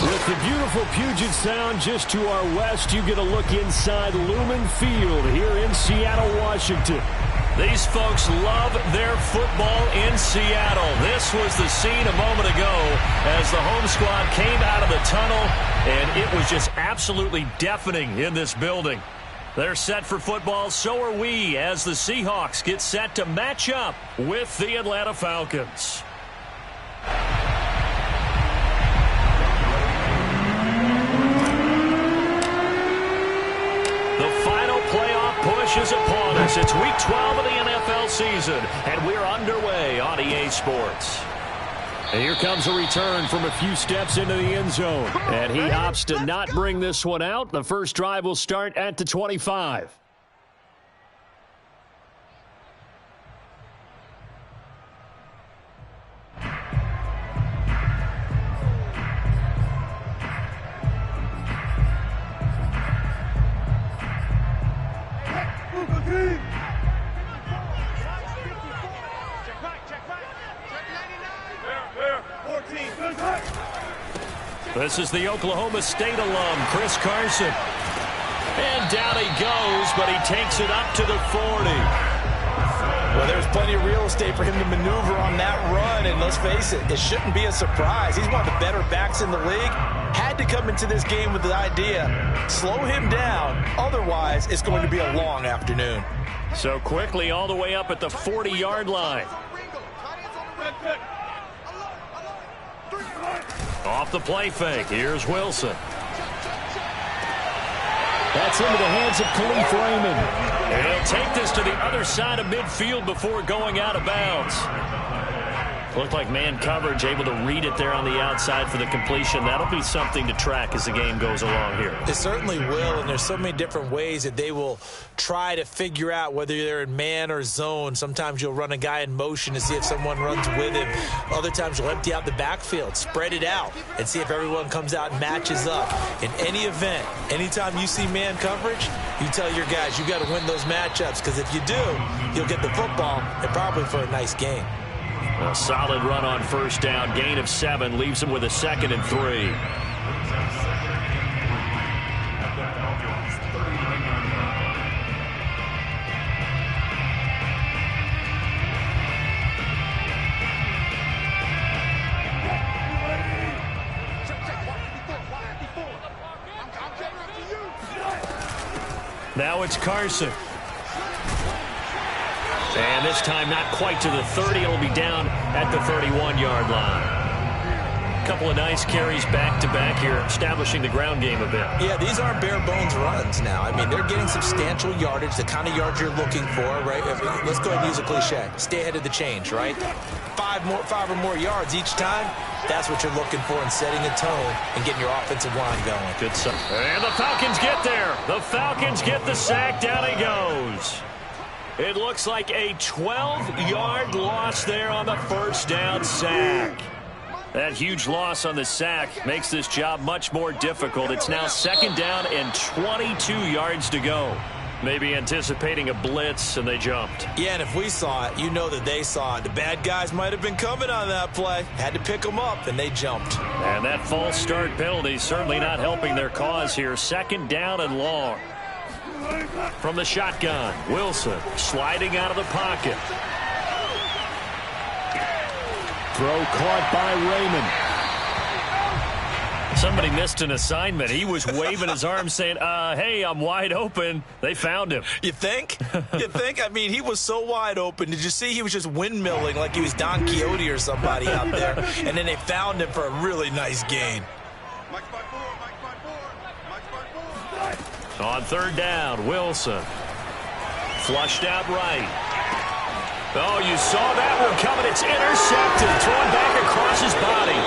With the beautiful Puget Sound just to our west, you get a look inside Lumen Field here in Seattle, Washington. These folks love their football in Seattle. This was the scene a moment ago as the home squad came out of the tunnel, and it was just absolutely deafening in this building. They're set for football, so are we, as the Seahawks get set to match up with the Atlanta Falcons. Push is upon us. It's week 12 of the NFL season, and we're underway on EA Sports. And here comes a return from a few steps into the end zone. And he opts to not bring this one out. The first drive will start at the 25. This is the Oklahoma State alum, Chris Carson. And down he goes, but he takes it up to the 40. Well, there's plenty of real estate for him to maneuver on that run, and let's face it, it shouldn't be a surprise. He's one of the better backs in the league. Had to come into this game with the idea, slow him down, otherwise it's going to be a long afternoon. So quickly all the way up at the 40-yard line. Off the play fake, here's Wilson. That's into the hands of Khalif Raymond. And he'll take this to the other side of midfield before going out of bounds. Looked like man coverage, able to read it there on the outside for the completion. That'll be something to track as the game goes along here. It certainly will, and there's so many different ways that they will try to figure out whether they're in man or zone. Sometimes you'll run a guy in motion to see if someone runs with him. Other times you'll empty out the backfield, spread it out, and see if everyone comes out and matches up. In any event, anytime you see man coverage, you tell your guys you got to win those matchups, because if you do, you'll get the football and probably for a nice game. A solid run on first down. Gain of 7 leaves him with a 2nd and 3. Now it's Carson. And this time not quite to the 30. It'll be down at the 31-yard line. A couple of nice carries back-to-back here, establishing the ground game a bit. Yeah, these aren't bare-bones runs now. I mean, they're getting substantial yardage, the kind of yards you're looking for, right? Let's go ahead and use a cliche. Stay ahead of the change, right? Five or more yards each time. That's what you're looking for in setting a tone and getting your offensive line going. Good stuff. And the Falcons get there. The Falcons get the sack. Down he goes. It looks like a 12-yard loss there on the first down sack. That huge loss on the sack makes this job much more difficult. It's now 2nd down and 22 yards to go. Maybe anticipating a blitz, and they jumped. Yeah, and if we saw it, you know that they saw it. The bad guys might have been coming on that play. Had to pick them up, and they jumped. And that false start penalty certainly not helping their cause here. 2nd down and long. From the shotgun, Wilson sliding out of the pocket. Throw caught by Raymond. Somebody missed an assignment. He was waving his arms saying, hey, I'm wide open. They found him. You think? You think? I mean, he was so wide open. Did you see he was just windmilling like he was Don Quixote or somebody out there? And then they found him for a really nice gain. On 3rd down, Wilson. Flushed out right. Oh, you saw that one coming. It's intercepted. Thrown back across his body.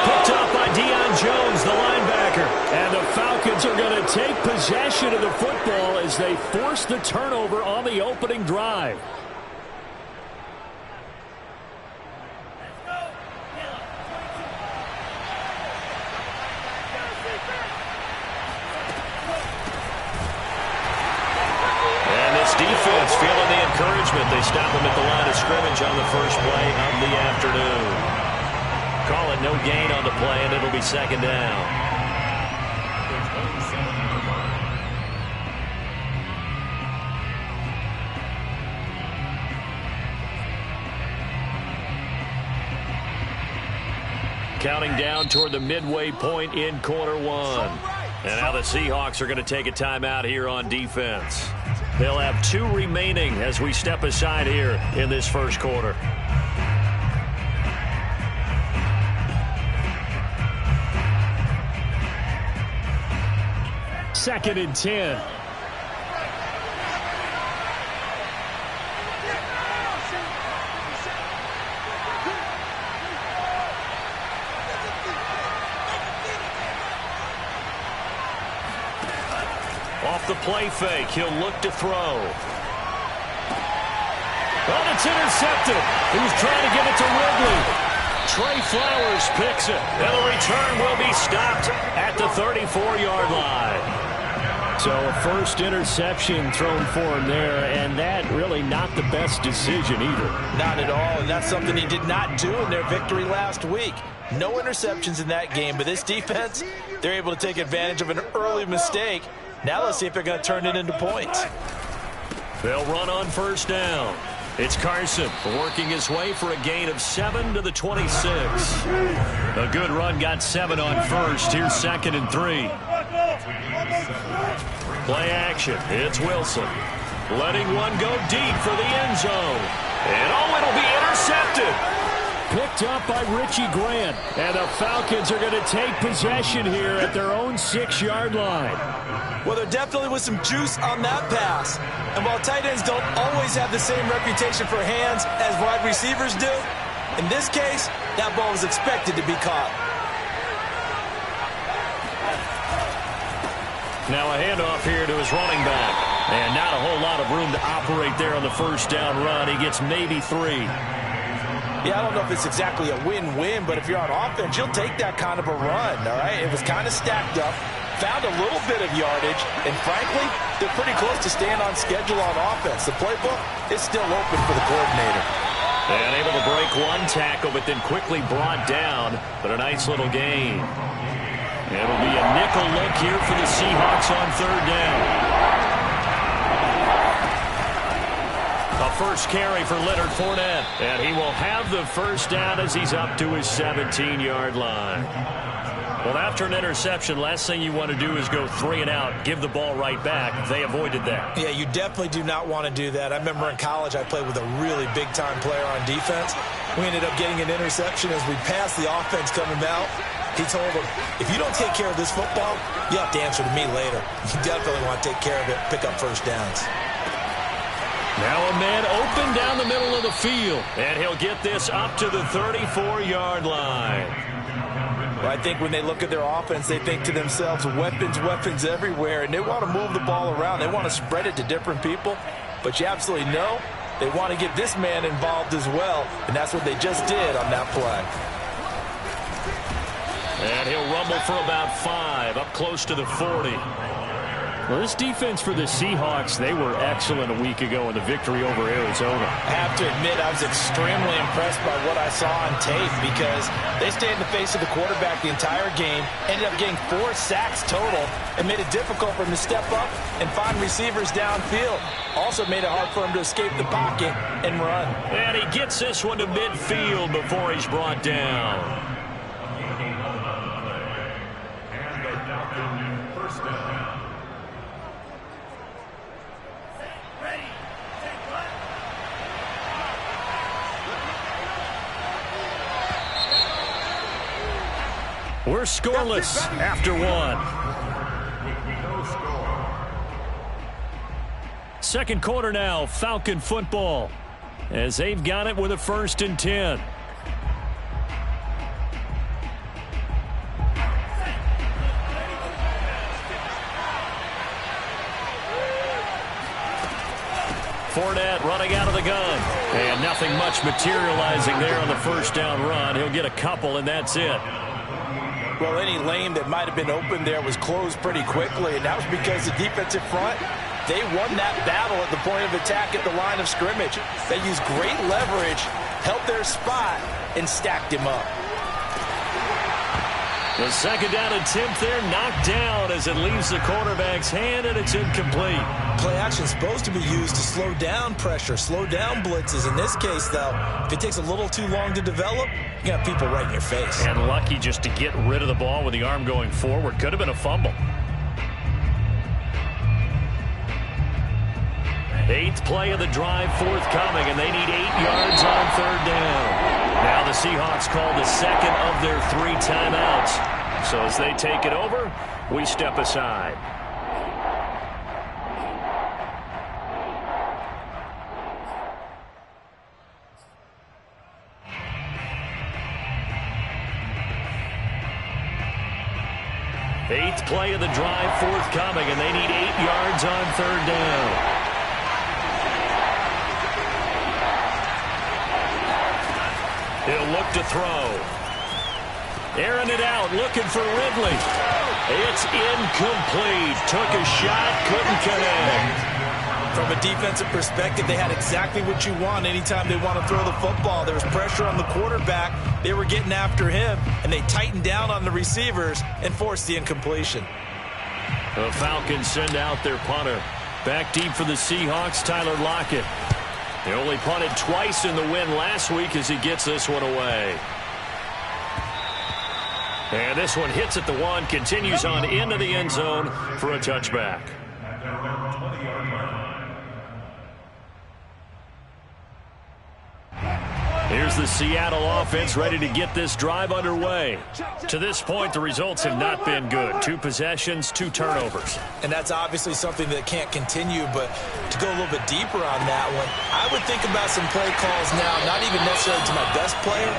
Picked up by Deion Jones, the linebacker. And the Falcons are going to take possession of the football as they force the turnover on the opening drive. Defense feeling the encouragement. They stop him at the line of scrimmage on the first play of the afternoon. Call it no gain on the play, and it'll be second down. Counting down toward the midway point in quarter one. And now the Seahawks are going to take a timeout here on defense. They'll have 2 remaining as we step aside here in this first quarter. Second and 10. Off the play fake, he'll look to throw. Oh, it's intercepted. He was trying to get it to Ridley. Trey Flowers picks it. And the return will be stopped at the 34-yard line. So a first interception thrown for him there, and that really not the best decision either. Not at all, and that's something he did not do in their victory last week. No interceptions in that game, but this defense, they're able to take advantage of an early mistake. Now let's see if they're going to turn it into points. They'll run on first down. It's Carson working his way for a gain of 7 to the 26. A good run, got 7 on first. Here's second and 3. Play action. It's Wilson. Letting one go deep for the end zone. And oh, it'll be intercepted. Picked up by Richie Grant. And the Falcons are going to take possession here at their own 6-yard line. Well, there definitely was some juice on that pass. And while tight ends don't always have the same reputation for hands as wide receivers do, in this case, that ball was expected to be caught. Now a handoff here to his running back. And not a whole lot of room to operate there on the first down run. He gets maybe 3. Yeah, I don't know if it's exactly a win-win, but if you're on offense, you'll take that kind of a run, all right? It was kind of stacked up, found a little bit of yardage, and frankly, they're pretty close to staying on schedule on offense. The playbook is still open for the coordinator. And able to break one tackle, but then quickly brought down, but a nice little gain. It'll be a nickel look here for the Seahawks on third down. A first carry for Leonard Fournette, and he will have the first down as he's up to his 17-yard line. Well, after an interception, last thing you want to do is go 3 and out, give the ball right back. They avoided that. Yeah, you definitely do not want to do that. I remember in college I played with a really big-time player on defense. We ended up getting an interception as we passed the offense coming out. He told him, if you don't take care of this football, you have to answer to me later. You definitely want to take care of it, pick up first downs. Now a man open down the middle of the field, and he'll get this up to the 34-yard line. Well, I think when they look at their offense, they think to themselves, weapons, weapons everywhere, and they want to move the ball around. They want to spread it to different people, but you absolutely know they want to get this man involved as well, and that's what they just did on that play. And he'll rumble for about 5, up close to the 40. Well, this defense for the Seahawks, they were excellent a week ago in the victory over Arizona. I have to admit, I was extremely impressed by what I saw on tape because they stayed in the face of the quarterback the entire game, ended up getting 4 sacks total, and made it difficult for him to step up and find receivers downfield. Also made it hard for him to escape the pocket and run. And he gets this one to midfield before he's brought down. We're scoreless after 1. Second quarter now, Falcon football, as they've got it with a 1st and 10. Fournette running out of the gun. And nothing much materializing there on the first down run. He'll get a couple, and that's it. Well, any lane that might have been open there was closed pretty quickly, and that was because the defensive front, they won that battle at the point of attack at the line of scrimmage. They used great leverage, held their spot, and stacked him up. The second down attempt there knocked down as it leaves the quarterback's hand, and it's incomplete. Play action is supposed to be used to slow down pressure, slow down blitzes. In this case, though, if it takes a little too long to develop, you got people right in your face. And lucky just to get rid of the ball with the arm going forward. Could have been a fumble. 8th play of the drive forthcoming, and they need 8 yards on 3rd down. Now the Seahawks call the second of their 3 timeouts. So as they take it over, we step aside. Eighth play of the drive forthcoming, and they need 8 yards on 3rd down. He'll look to throw. Airing it out, looking for Ridley. It's incomplete. Took a shot, couldn't connect. From a defensive perspective, they had exactly what you want anytime they want to throw the football. There was pressure on the quarterback. They were getting after him, and they tightened down on the receivers and forced the incompletion. The Falcons send out their punter. Back deep for the Seahawks, Tyler Lockett. They only punted twice in the win last week as he gets this one away. And this one hits at the 1, continues on into the end zone for a touchback. Here's the Seattle offense ready to get this drive underway. To this point, the results have not been good. 2 possessions, 2 turnovers. And that's obviously something that can't continue, but to go a little bit deeper on that one, I would think about some play calls now, not even necessarily to my best player,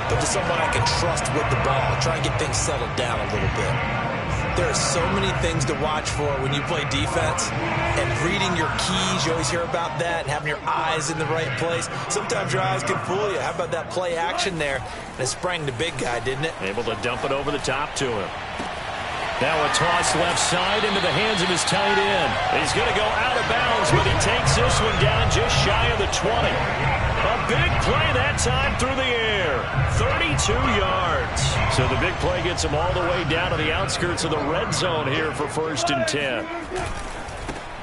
but to someone I can trust with the ball. Try and get things settled down a little bit. There are so many things to watch for when you play defense, and reading your keys, you always hear about that, and having your eyes in the right place. Sometimes your eyes can fool you. How about that play action there? And it sprang the big guy, didn't it? Able to dump it over the top to him. Now a toss left side into the hands of his tight end. He's going to go out of bounds, but he takes this one down just shy of the 20. A big play that time through the air. 32 yards. So the big play gets him all the way down to the outskirts of the red zone here for 1st and 10.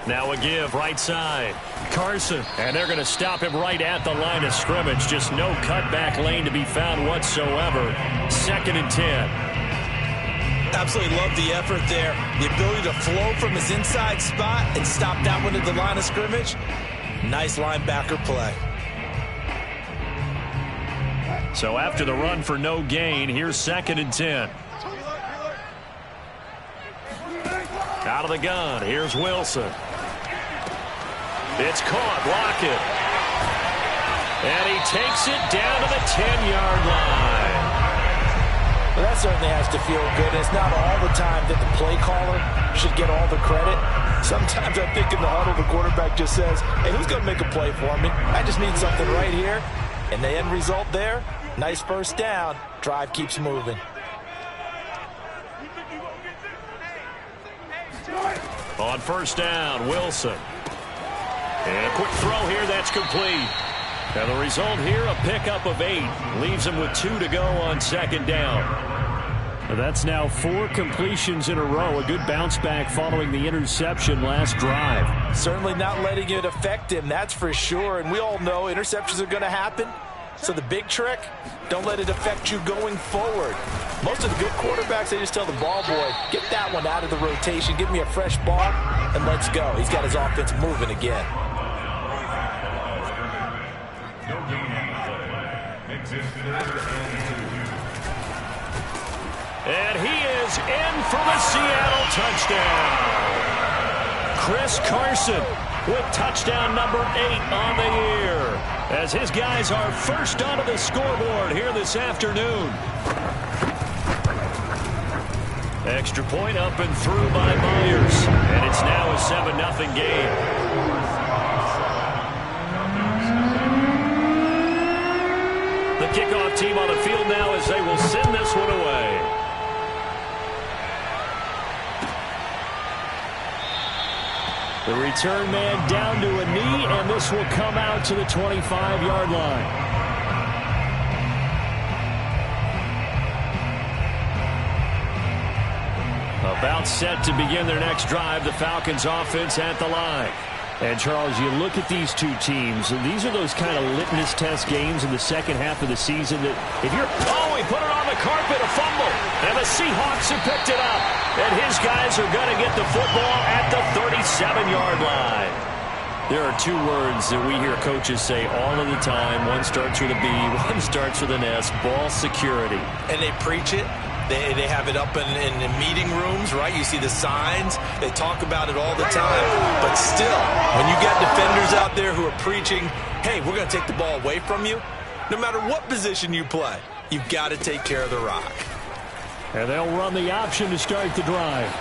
Now a give right side. Carson. And they're going to stop him right at the line of scrimmage. Just no cutback lane to be found whatsoever. 2nd and 10. Absolutely love the effort there. The ability to flow from his inside spot and stop that one at the line of scrimmage. Nice linebacker play. So after the run for no gain, here's 2nd and 10. Out of the gun, here's Wilson. It's caught, Lockett. And he takes it down to the 10-yard line. Well, that certainly has to feel good. It's not all the time that the play caller should get all the credit. Sometimes I think in the huddle, the quarterback just says, hey, who's going to make a play for me? I just need something right here. And the end result there, nice 1st down. Drive keeps moving. On 1st down, Wilson. And a quick throw here, that's complete. And the result here, a pickup of 8. Leaves him with 2 to go on 2nd down. That's now 4 completions in a row. A good bounce back following the interception last drive. Certainly not letting it affect him, that's for sure. And we all know interceptions are going to happen. So the big trick, don't let it affect you going forward. Most of the good quarterbacks, they just tell the ball boy, get that one out of the rotation, give me a fresh ball, and let's go. He's got his offense moving again. And he is in for the Seattle touchdown. Chris Carson with touchdown number 8 on the year, as his guys are first onto the scoreboard here this afternoon. Extra point up and through by Myers, and it's now a 7-0 game. The kickoff team on the field now as they will send this one away. The return man down to a knee, and this will come out to the 25-yard line. About set to begin their next drive, the Falcons offense at the line. And, Charles, you look at these two teams, and these are those kind of litmus test games in the second half of the season that if you're... Oh, he put it on the carpet, a fumble. And the Seahawks have picked it up. And his guys are going to get the football at the 37-yard line. There are two words that we hear coaches say all of the time. One starts with a B, one starts with an S, ball security. And they preach it. They have it up in meeting rooms, right? You see the signs. They talk about it all the time. But still, when you got defenders out there who are preaching, hey, we're going to take the ball away from you, no matter what position you play, you've got to take care of the rock. And they'll run the option to start the drive.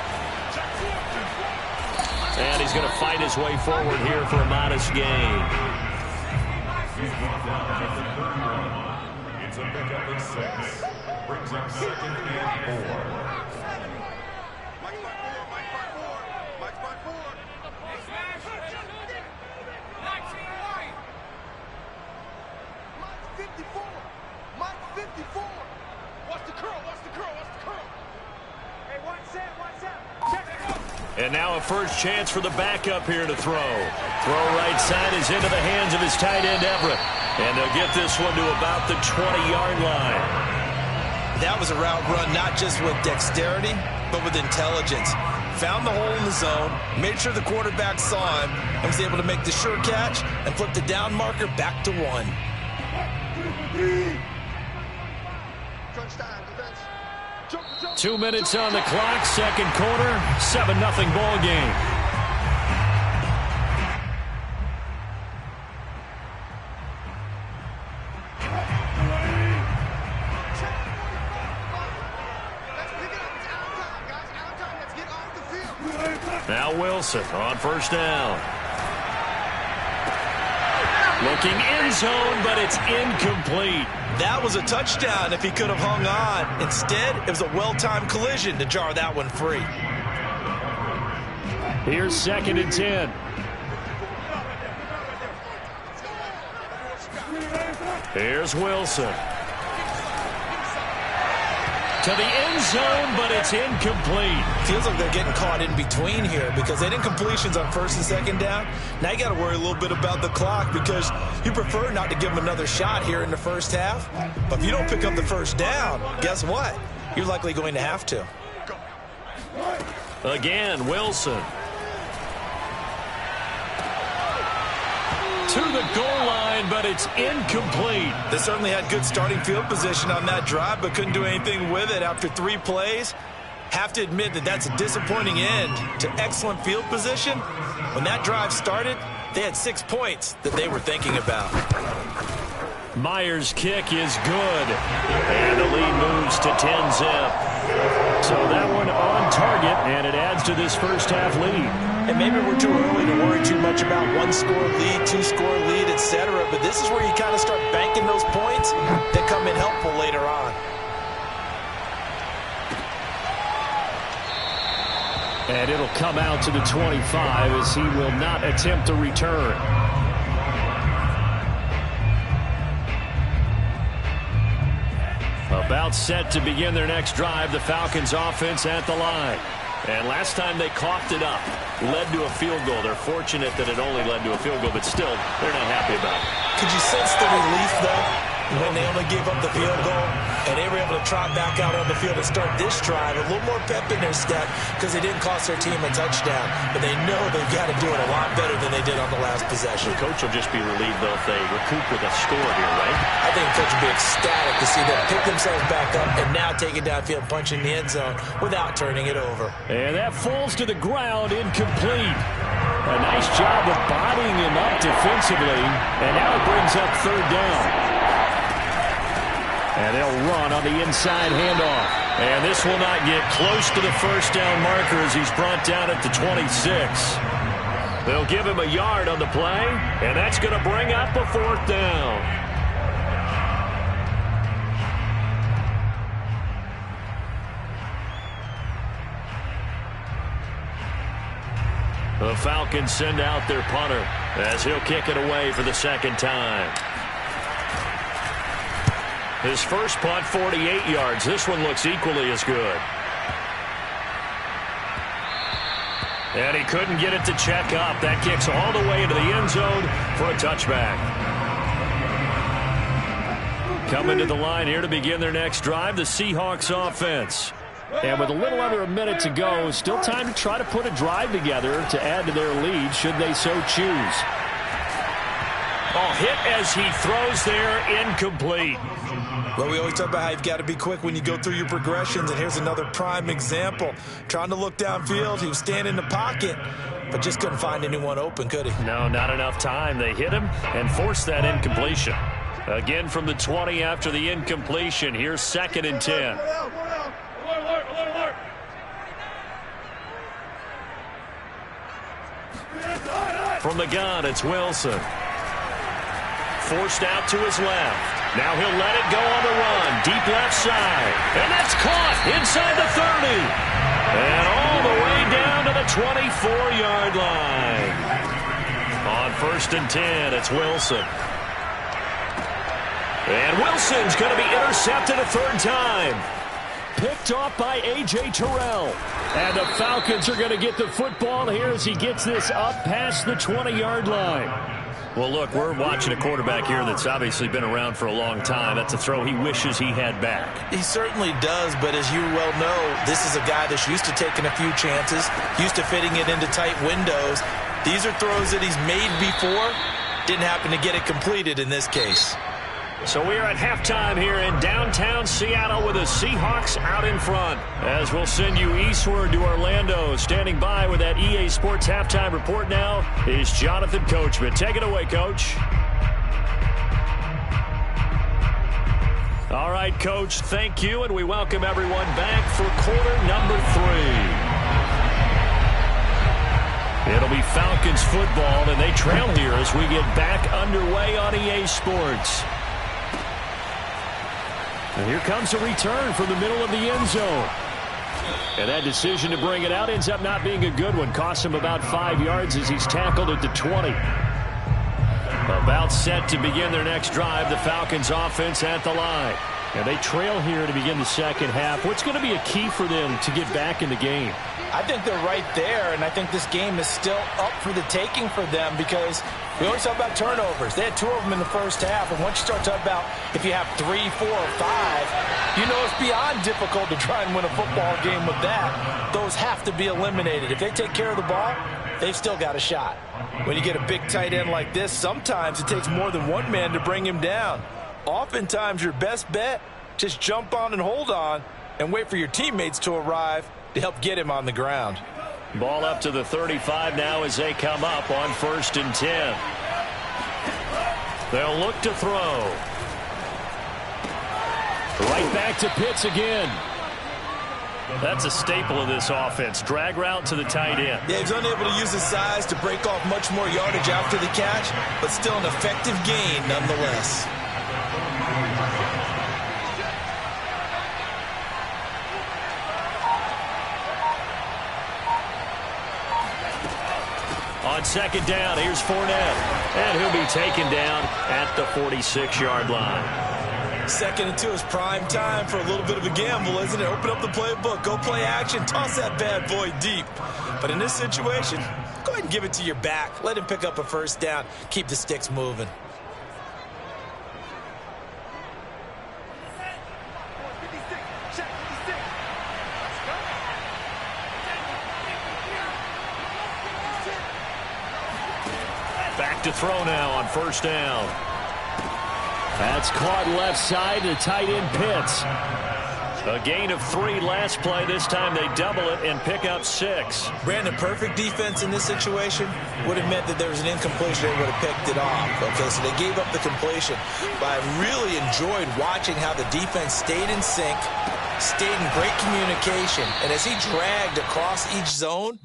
And he's going to fight his way forward here for a modest gain. It's a pickup of 6. Brings up 2nd and 4. And now a first chance for the backup here to throw. Throw right side is into the hands of his tight end, Everett. And they'll get this one to about the 20-yard line. That was a route run not just with dexterity, but with intelligence. Found the hole in the zone, made sure the quarterback saw him, and was able to make the sure catch and flip the down marker back to 1. 2 minutes on the clock, second quarter, 7-0 ball game. Now Wilson on first down. Looking end zone, but it's incomplete. That was a touchdown if he could have hung on. Instead, it was a well-timed collision to jar that one free. Here's 2nd and 10. Here's Wilson. To the end zone, but it's incomplete. Feels like they're getting caught in between here because they didn't completions on 1st and 2nd down. Now you got to worry a little bit about the clock because you prefer not to give them another shot here in the first half. But if you don't pick up the first down, guess what? You're likely going to have to. Again, Wilson. To the goal line, but it's incomplete. They certainly had good starting field position on that drive, but couldn't do anything with it after 3 plays. Have to admit that that's a disappointing end to excellent field position. When that drive started, they had 6 points that they were thinking about. Myers' kick is good. And the lead moves to 10-zip. So that one on target, and it adds to this first half lead. And maybe we're too early to worry too much about 1-score lead, 2-score lead, etc. But this is where you kind of start banking those points that come in helpful later on. And it'll come out to the 25 as he will not attempt a return. About set to begin their next drive, the Falcons offense at the line. And last time they coughed it up, led to a field goal. They're fortunate that it only led to a field goal, but still, they're not happy about it. Could you sense the relief, though, when they only gave up the field goal and they were able to trot back out on the field and start this drive? A little more pep in their step because they didn't cost their team a touchdown, but they know they've got to do it a lot better than they did on the last possession. The coach will just be relieved, though, if they recoup with a score here, right? I think the coach will be ecstatic to see them pick themselves back up and now take it downfield, punch in the end zone without turning it over. And that falls to the ground, incomplete. A nice job of bodying him up defensively, and now it brings up 3rd down. And they'll run on the inside handoff. And this will not get close to the first down marker as he's brought down at the 26. They'll give him a yard on the play, and that's going to bring up a 4th down. The Falcons send out their punter as he'll kick it away for the 2nd time. His first punt, 48 yards. This one looks equally as good. And he couldn't get it to check up. That kicks all the way into the end zone for a touchback. Coming to the line here to begin their next drive, the Seahawks offense. And with a little under a minute to go, still time to try to put a drive together to add to their lead should they so choose. Hit as he throws there, incomplete. Well, we always talk about how you've got to be quick when you go through your progressions, and here's another prime example. Trying to look downfield, he was standing in the pocket, but just couldn't find anyone open, could he? No, not enough time. They hit him and forced that incompletion. Again from the 20 after the incompletion. Here's 2nd and 10. From the gun, it's Wilson. Forced out to his left. Now he'll let it go on the run. Deep left side. And that's caught inside the 30. And all the way down to the 24-yard line. On 1st and 10, it's Wilson. And Wilson's going to be intercepted a 3rd time. Picked off by A.J. Terrell. And the Falcons are going to get the football here as he gets this up past the 20-yard line. Well, look, we're watching a quarterback here that's obviously been around for a long time. That's a throw he wishes he had back. He certainly does, but as you well know, this is a guy that's used to taking a few chances, used to fitting it into tight windows. These are throws that he's made before. Didn't happen to get it completed in this case. So we are at halftime here in downtown Seattle with the Seahawks out in front. As we'll send you eastward to Orlando. Standing by with that EA Sports halftime report now is Jonathan Coachman. Take it away, Coach. All right, Coach, thank you, and we welcome everyone back for quarter number 3. It'll be Falcons football, and they trail here as we get back underway on EA Sports. And here comes a return from the middle of the end zone. And that decision to bring it out ends up not being a good one. Costs him about 5 yards as he's tackled at the 20. About set to begin their next drive, the Falcons offense at the line. And they trail here to begin the second half. What's going to be a key for them to get back in the game? I think they're right there, and I think this game is still up for the taking for them because we always talk about turnovers. They had 2 of them in the first half, and once you start talking about if you have 3, 4, or 5, you know it's beyond difficult to try and win a football game with that. Those have to be eliminated. If they take care of the ball, they've still got a shot. When you get a big tight end like this, sometimes it takes more than one man to bring him down. Oftentimes, your best bet, just jump on and hold on and wait for your teammates to arrive to help get him on the ground. Ball up to the 35 now as they come up on 1st and 10. They'll look to throw. Right back to Pitts again. That's a staple of this offense. Drag route to the tight end. Yeah, he's unable to use his size to break off much more yardage after the catch, but still an effective gain nonetheless. On 2nd down, here's Fournette. And he'll be taken down at the 46-yard line. 2nd and 2 is prime time for a little bit of a gamble, isn't it? Open up the playbook, go play action, toss that bad boy deep. But in this situation, go ahead and give it to your back. Let him pick up a 1st down. Keep the sticks moving. Back to throw now on 1st down. That's caught left side to tight end Pitts. A gain of 3 last play. This time they double it and pick up 6. Brandon, perfect defense in this situation would have meant that there was an incompletion. They would have picked it off. Okay, so they gave up the completion. But I really enjoyed watching how the defense stayed in sync, stayed in great communication. And as he dragged across each zone,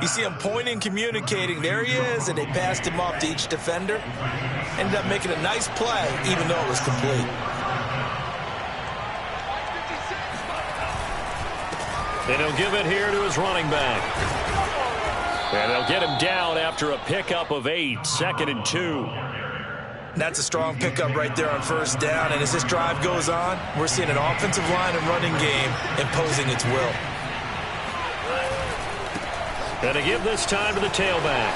you see him pointing, communicating. There he is, and they passed him off to each defender. Ended up making a nice play, even though it was complete. And he'll give it here to his running back. And they'll get him down after a pickup of 8, 2nd and 2. That's a strong pickup right there on 1st down. And as this drive goes on, we're seeing an offensive line and running game imposing its will. And to give this time to the tailback.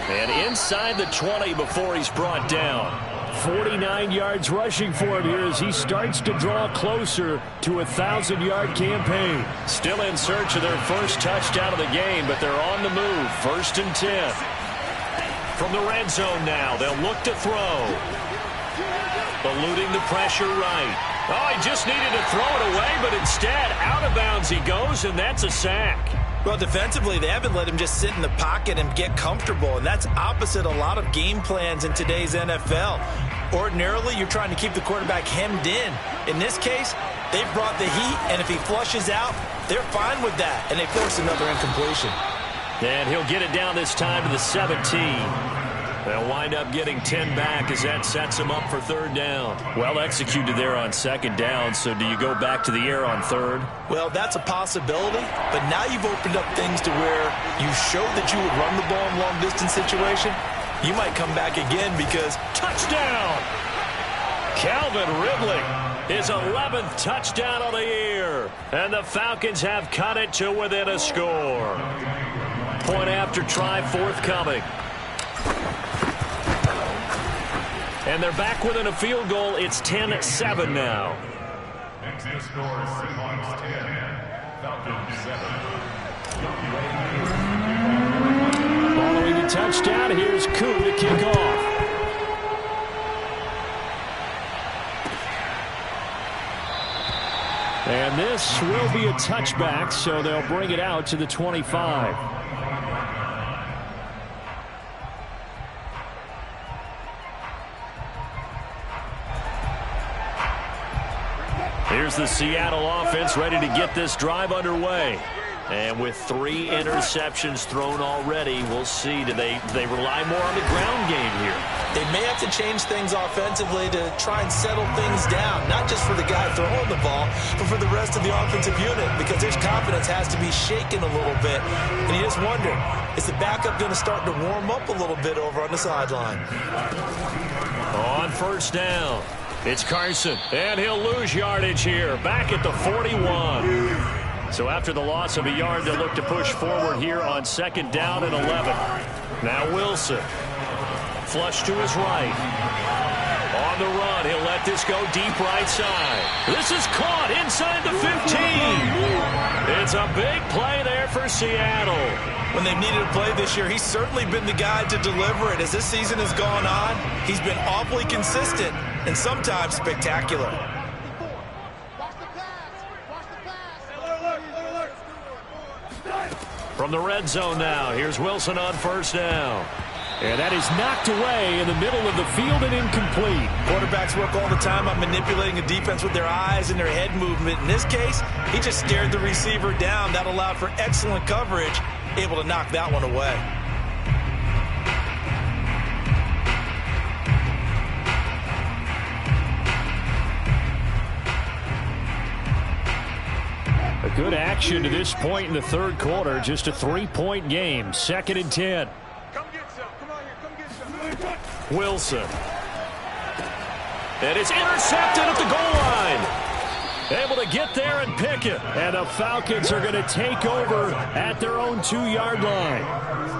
And inside the 20 before he's brought down. 49 yards rushing for him here as he starts to draw closer to a 1,000-yard campaign. Still in search of their first touchdown of the game, but they're on the move. 1st and 10. From the red zone now, they'll look to throw. Eluding the pressure right. Oh, he just needed to throw it away, but instead, out of bounds he goes, and that's a sack. Well, defensively, they haven't let him just sit in the pocket and get comfortable, and that's opposite a lot of game plans in today's NFL. Ordinarily, you're trying to keep the quarterback hemmed in. In this case, they've brought the heat, and if he flushes out, they're fine with that, and they force another incompletion. And he'll get it down this time to the 17. They'll wind up getting 10 back as that sets him up for 3rd down. Well executed there on 2nd down, so do you go back to the air on 3rd? Well, that's a possibility, but now you've opened up things to where you showed that you would run the ball in long-distance situation. You might come back again because... Touchdown! Calvin Ridley, his 11th touchdown of the year. And the Falcons have cut it to within a score. Point after try forthcoming. And they're back within a field goal. It's 10-7 now. Exit score is Seahawks 10, Falcons 7. Following the touchdown, here's Koo to kick off. And this will be a touchback, so they'll bring it out to the 25. Here's the Seattle offense ready to get this drive underway. And with 3 interceptions thrown already, we'll see. Do they rely more on the ground game here? They may have to change things offensively to try and settle things down, not just for the guy throwing the ball, but for the rest of the offensive unit, because his confidence has to be shaken a little bit. And you just wonder, is the backup going to start to warm up a little bit over on the sideline? On 1st down, it's Carson, and he'll lose yardage here, back at the 41. So after the loss of a yard, they'll look to push forward here on 2nd down and 11. Now Wilson. Flush to his right. On the run, he'll let this go deep right side. This is caught inside the 15. It's a big play there for Seattle. When they've needed a play this year, he's certainly been the guy to deliver it. As this season has gone on, he's been awfully consistent and sometimes spectacular. From the red zone now, here's Wilson on 1st down. And that is knocked away in the middle of the field and incomplete. Quarterbacks work all the time on manipulating a defense with their eyes and their head movement. In this case, he just stared the receiver down. That allowed for excellent coverage, able to knock that one away. A good action to this point in the 3rd quarter. Just a 3-point game. 2nd and 10. Wilson. And it's intercepted at the goal line. Able to get there and pick it. And the Falcons are going to take over at their own 2-yard line.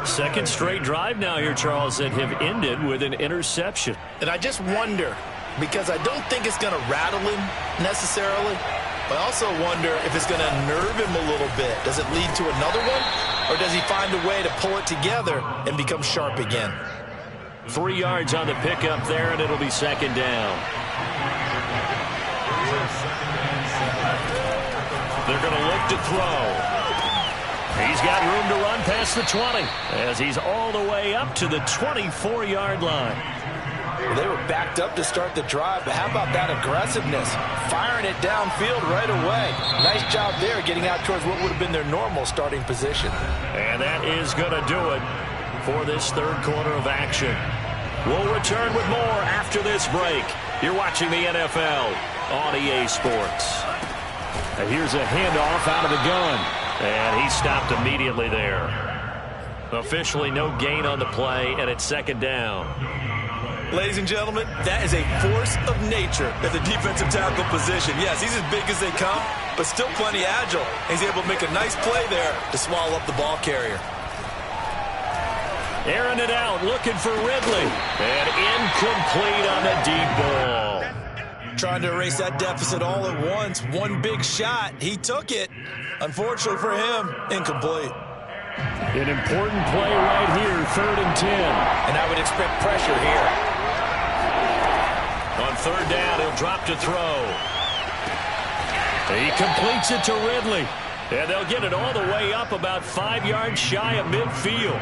2nd straight drive now here, Charles, that have ended with an interception. And I just wonder, because I don't think it's going to rattle him necessarily, but I also wonder if it's going to nerve him a little bit. Does it lead to another one? Or does he find a way to pull it together and become sharp again? 3 yards on the pickup there, and it'll be 2nd down. They're going to look to throw. He's got room to run past the 20 as he's all the way up to the 24-yard line. Well, they were backed up to start the drive, but how about that aggressiveness? Firing it downfield right away. Nice job there getting out towards what would have been their normal starting position. And that is going to do it for this 3rd quarter of action. We'll return with more after this break. You're watching the NFL on EA Sports. And here's a handoff out of the gun. And he stopped immediately there. Officially no gain on the play, and it's 2nd down. Ladies and gentlemen, that is a force of nature at the defensive tackle position. Yes, he's as big as they come, but still plenty agile. He's able to make a nice play there to swallow up the ball carrier. Airing it out, looking for Ridley. And incomplete on the deep ball. Trying to erase that deficit all at once. One big shot. He took it. Unfortunately for him, incomplete. An important play right here, 3rd and 10. And I would expect pressure here. On 3rd down, he'll drop to throw. He completes it to Ridley. And they'll get it all the way up about 5 yards shy of midfield.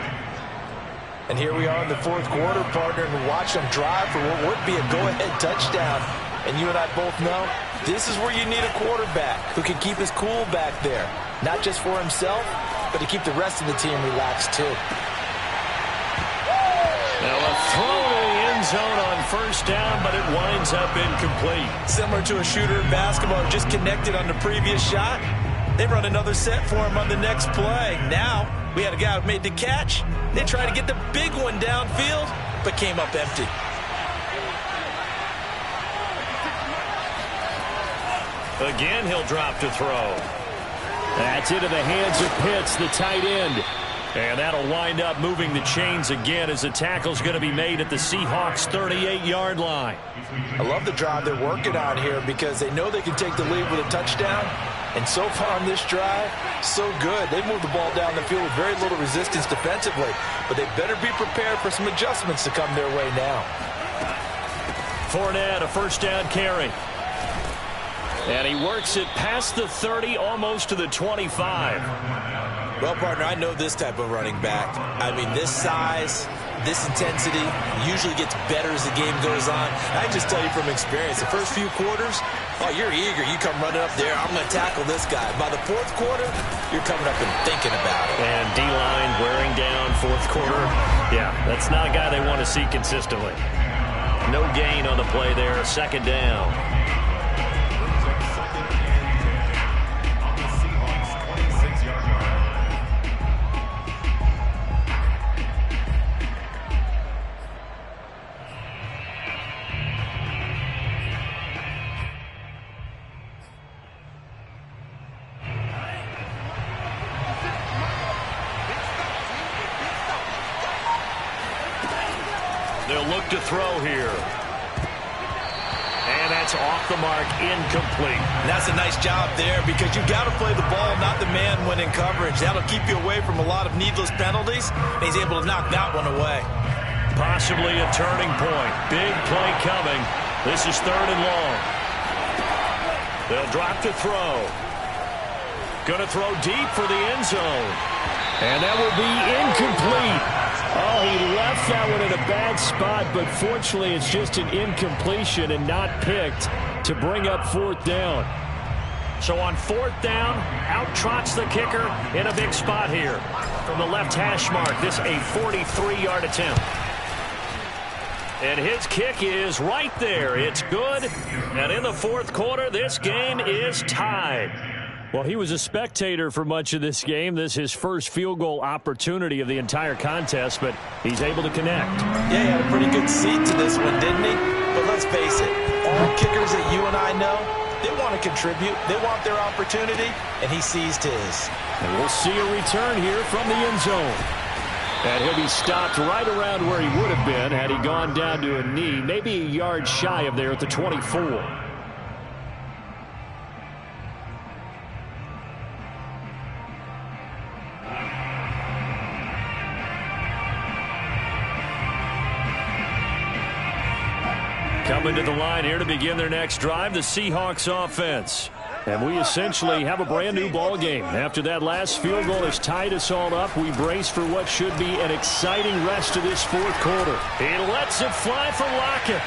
And here we are in the 4th quarter, partner, and watch them drive for what would be a go-ahead touchdown. And you and I both know this is where you need a quarterback who can keep his cool back there. Not just for himself, but to keep the rest of the team relaxed too. Now a throw to the end zone on 1st down, but it winds up incomplete. Similar to a shooter in basketball who just connected on the previous shot. They run another set for him on the next play. Now we had a guy who made the catch. They tried to get the big one downfield, but came up empty. Again, he'll drop to throw. That's into the hands of Pitts, the tight end. And that'll wind up moving the chains again as the tackle's going to be made at the Seahawks' 38-yard line. I love the drive they're working on here because they know they can take the lead with a touchdown. And so far on this drive, so good. They moved the ball down the field with very little resistance defensively. But they better be prepared for some adjustments to come their way now. Fournette, a 1st down carry. And he works it past the 30, almost to the 25. Well, partner, I know this type of running back. I mean, this size, this intensity usually gets better as the game goes on. I can just tell you from experience, the first few quarters, oh, you're eager. You come running up there, I'm going to tackle this guy. By the 4th quarter, you're coming up and thinking about it. And D-line wearing down 4th quarter. Yeah, that's not a guy they want to see consistently. No gain on the play there, 2nd down. They'll look to throw here. And that's off the mark, incomplete. And that's a nice job there because you've got to play the ball, not the man when in coverage. That'll keep you away from a lot of needless penalties, and he's able to knock that one away. Possibly a turning point. Big play coming. This is 3rd and long. They'll drop to throw. Going to throw deep for the end zone. And that will be incomplete. Oh, he left that one in a bad spot, but fortunately it's just an incompletion and not picked to bring up 4th down. So on 4th down, out trots the kicker in a big spot here. From the left hash mark, this a 43-yard attempt. And his kick is right there. It's good. And in the 4th quarter, this game is tied. Well, he was a spectator for much of this game. This is his first field goal opportunity of the entire contest, but he's able to connect. Yeah, he had a pretty good seat to this one, didn't he? But let's face it, all kickers that you and I know, they want to contribute. They want their opportunity, and he seized his. And we'll see a return here from the end zone. And he'll be stopped right around where he would have been had he gone down to a knee, maybe a yard shy of there at the 24. Coming to the line here to begin their next drive, the Seahawks offense. And we essentially have a brand new ball game. After that last field goal has tied us all up, we brace for what should be an exciting rest of this 4th quarter. He lets it fly for Lockett.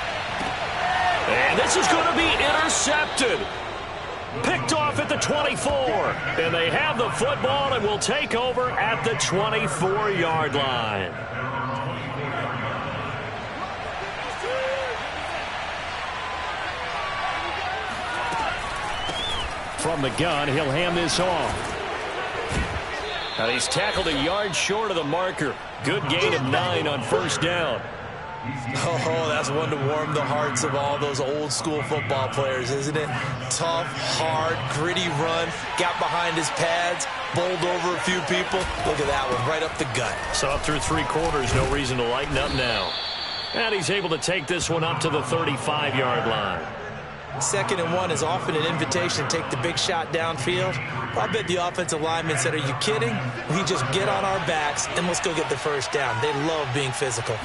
And this is going to be intercepted. Picked off at the 24. And they have the football and will take over at the 24-yard line. From the gun, he'll hand this off. And he's tackled a yard short of the marker. Good gain of 9 on 1st down. Oh, that's one to warm the hearts of all those old school football players, isn't it? Tough, hard, gritty run, got behind his pads, bowled over a few people. Look at that one, right up the gut. So up through 3 quarters, no reason to lighten up now. And he's able to take this one up to the 35-yard line. 2nd and 1 is often an invitation to take the big shot downfield. I bet the offensive lineman said, are you kidding? We just get on our backs and let's go get the first down. They love being physical.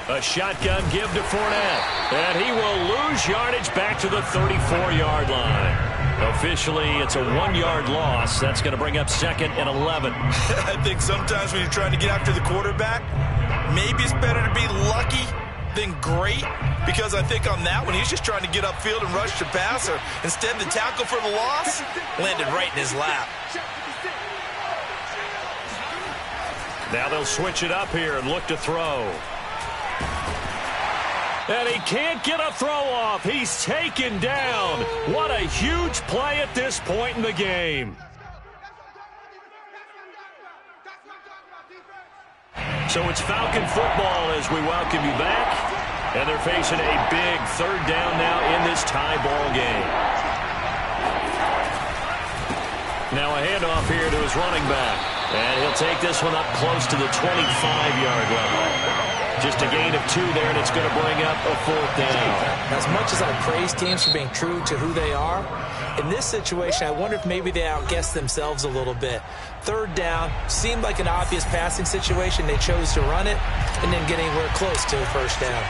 A shotgun give to Fournette. And he will lose yardage back to the 34-yard line. Officially, it's a 1-yard loss. That's going to bring up 2nd and 11. I think sometimes when you're trying to get after the quarterback, maybe it's better to be lucky than great, because I think on that one, he's just trying to get upfield and rush the passer. Instead, the tackle for the loss landed right in his lap. Now they'll switch it up here and look to throw. And he can't get a throw off. He's taken down. What a huge play at this point in the game. So it's Falcon football as we welcome you back. And they're facing a big 3rd down now in this tie ball game. Now a handoff here to his running back. And he'll take this one up close to the 25-yard line. Just a gain of 2 there, and it's going to bring up a 4th down. As much as I praise teams for being true to who they are, in this situation, I wonder if maybe they outguessed themselves a little bit. 3rd down seemed like an obvious passing situation. They chose to run it and didn't get anywhere close to a 1st down.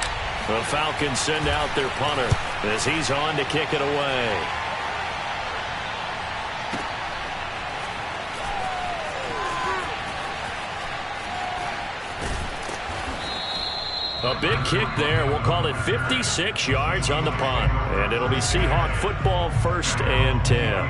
The Falcons send out their punter as he's on to kick it away. A big kick there. We'll call it 56 yards on the punt. And it'll be Seahawk football, 1st and 10.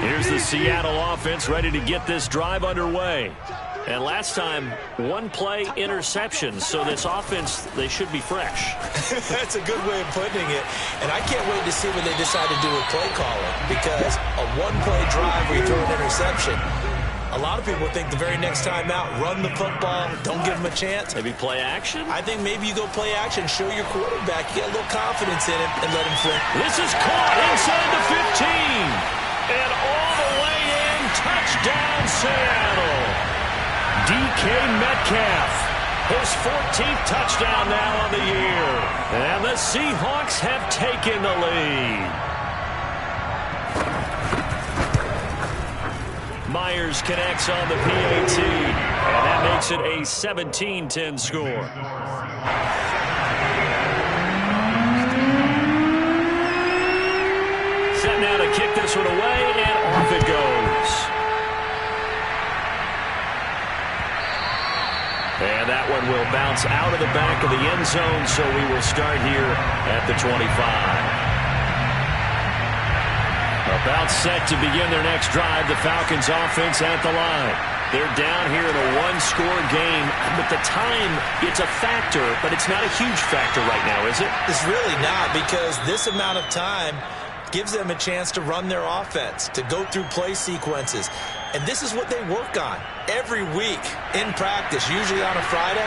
Here's the Seattle offense ready to get this drive underway. And last time, 1-play interception. So this offense, they should be fresh. That's a good way of putting it. And I can't wait to see what they decide to do with play calling. Because a 1-play drive where you throw an interception, a lot of people think the very next time out, run the football, don't give them a chance. Maybe play action? I think maybe you go play action, show your quarterback, you get a little confidence in him, and let him flip. This is caught inside the 15. And all the way in, touchdown Seattle. DK Metcalf, his 14th touchdown now on the year. And the Seahawks have taken the lead. Myers connects on the PAT, and that makes it a 17-10 score. Set now to kick this one away, and off it goes. And that one will bounce out of the back of the end zone, so we will start here at the 25. About set to begin their next drive, the Falcons offense at the line. They're down here in a 1-score game, but the time, it's a factor, but it's not a huge factor right now, is it? It's really not, because this amount of time gives them a chance to run their offense, to go through play sequences. And this is what they work on every week in practice, usually on a Friday.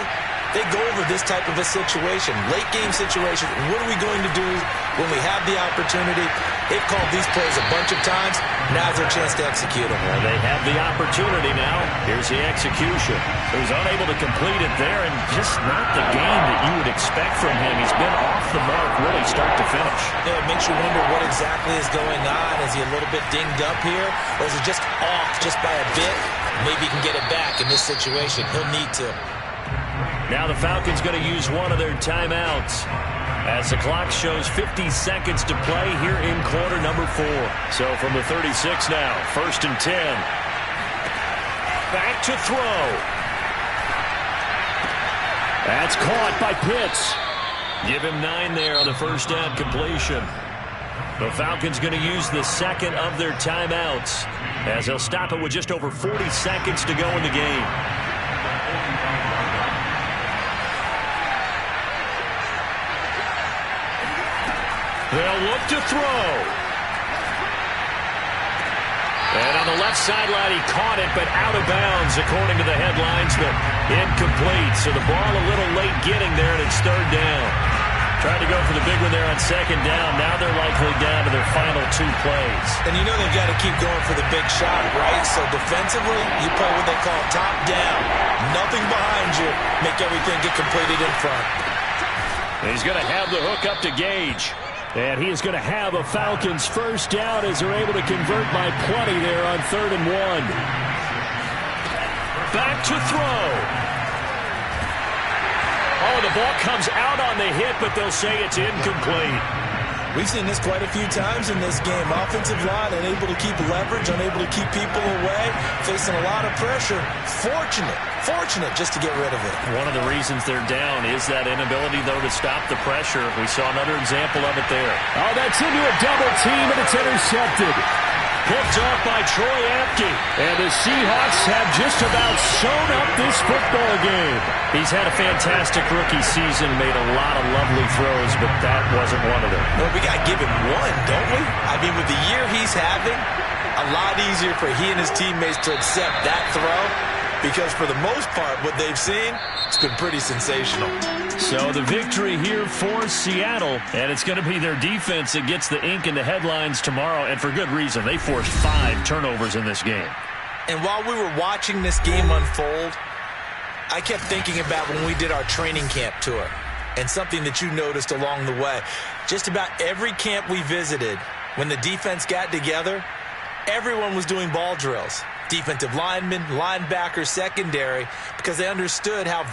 They go over this type of a situation, late game situation. What are we going to do when we have the opportunity? They've called these plays a bunch of times. Now's their chance to execute them. Well, they have the opportunity now. Here's the execution. He was unable to complete it there, and just not the game that you would expect from him. He's been off the mark really start to finish. Yeah, it makes you wonder what exactly is going on. Is he a little bit dinged up here, or is it just off just by a bit? Maybe he can get it back in this situation. He'll need to. Now the Falcons going to use one of their timeouts as the clock shows 50 seconds to play here in quarter number 4. So from the 36 now, 1st and 10. Back to throw. That's caught by Pitts. Give him 9 there on the 1st down completion. The Falcons going to use the 2nd of their timeouts as they'll stop it with just over 40 seconds to go in the game. They'll look to throw. And on the left sideline, he caught it, but out of bounds, according to the headlines, but incomplete. So the ball a little late getting there, and it's third down. Tried to go for the big one there on second down. Now they're likely down to their final 2 plays. And you know they've got to keep going for the big shot, right? So defensively, you play what they call top down. Nothing behind you. Make everything get completed in front. And he's going to have the hook up to Gage. And he is going to have a Falcons first down as they're able to convert by plenty there on 3rd and 1. Back to throw. Oh, the ball comes out on the hit, but they'll say it's incomplete. We've seen this quite a few times in this game. Offensive line unable to keep leverage, unable to keep people away, facing a lot of pressure. Fortunate just to get rid of it. One of the reasons they're down is that inability, though, to stop the pressure. We saw another example of it there. Oh, that's into a double team, and it's intercepted. Picked off by Troy Apke. And the Seahawks have just about sewn up this football game. He's had a fantastic rookie season, made a lot of lovely throws, but that wasn't one of them. Well, we got to give him one, don't we? I mean, with the year he's having, a lot easier for he and his teammates to accept that throw, because for the most part, what they've seen, it's been pretty sensational. So the victory here for Seattle, and it's going to be their defense that gets the ink in the headlines tomorrow, and for good reason. They forced 5 turnovers in this game. And while we were watching this game unfold, I kept thinking about when we did our training camp tour, and something that you noticed along the way. Just about every camp we visited, when the defense got together, everyone was doing ball drills. Defensive linemen, linebackers, secondary, because they understood how